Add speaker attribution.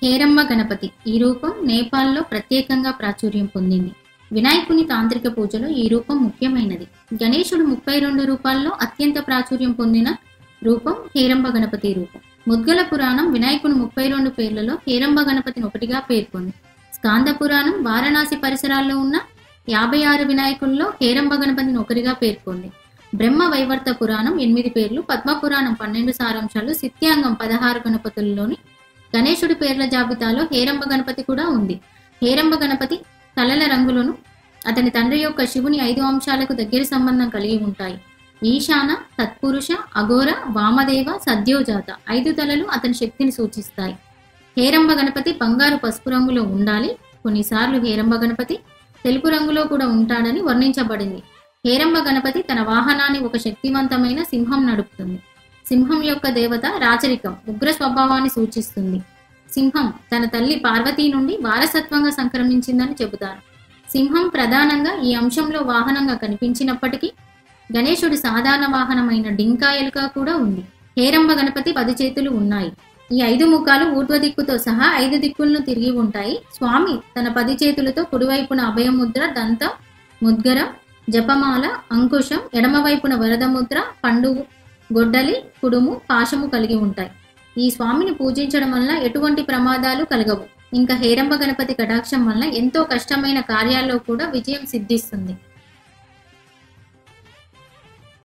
Speaker 1: హేరంబ గణపతి ఈ రూపం నేపాల్లో ప్రత్యేకంగా ప్రాచుర్యం పొందింది. వినాయకుని తాంత్రిక పూజలో ఈ రూపం ముఖ్యమైనది. గణేశుడు 32 రూపాల్లో అత్యంత ప్రాచుర్యం పొందిన రూపం హేరంబ గణపతి రూపం. ముద్గల పురాణం వినాయకుని 32 పేర్లలో హేరంబ గణపతిని ఒకటిగా పేర్కొంది. స్కాంద పురాణం వారణాసి పరిసరాల్లో ఉన్న 56 వినాయకుల్లో హేరంబ గణపతిని ఒకరిగా పేర్కొంది. బ్రహ్మ వైవర్త పురాణం 8 పేర్లు, పద్మ పురాణం 12 సారాంశాలు, సిత్యాంగం 16 గణపతుల్లోని గణేశుడి పేర్ల జాబితాలో హేరంబ గణపతి కూడా ఉంది. హేరంబ గణపతి తలల రంగులను అతని తండ్రి యొక్క శివుని 5 అంశాలకు దగ్గర సంబంధం కలిగి ఉంటాయి. ఈశాన, తత్పురుష, అఘోర, వామదేవ, సద్యోజాత 5 తలలు అతని శక్తిని సూచిస్తాయి. హేరంబ గణపతి బంగారు పసుపు రంగులో ఉండాలి. కొన్నిసార్లు హేరంబ గణపతి తెలుపు రంగులో కూడా ఉంటాడని వర్ణించబడింది. హేరంబ గణపతి తన వాహనాన్ని ఒక శక్తివంతమైన సింహం నడుపుతుంది. సింహం యొక్క దేవత రాచరికం, ఉగ్ర స్వభావాన్ని సూచిస్తుంది. సింహం తన తల్లి పార్వతీ నుండి వారసత్వంగా సంక్రమించిందని చెబుతారు. సింహం ప్రధానంగా ఈ అంశంలో వాహనంగా కనిపించినప్పటికీ గణేశుడి సాధారణ వాహనమైన డింకా ఎలుక కూడా ఉంది. హేరంబ గణపతి 10 చేతులు ఉన్నాయి. ఈ 5 ముఖాలు ఊర్ధ్వ దిక్కుతో సహా 5 దిక్కులను తిరిగి ఉంటాయి. స్వామి తన 10 చేతులతో కుడివైపున అభయముద్ర, దంతం, ముద్గరం, జపమాల, అంకుశం, ఎడమవైపున వరదముద్ర, పండు, గొడ్డలి, కుడుము, పాశము కలిగి ఉంటాయి. ఈ స్వామిని పూజించడం వల్ల ఎటువంటి ప్రమాదాలు కలగవు. ఇంకా హేరంబ గణపతి కటాక్షం వల్ల ఎంతో కష్టమైన కార్యాల్లో కూడా విజయం సిద్ధిస్తుంది.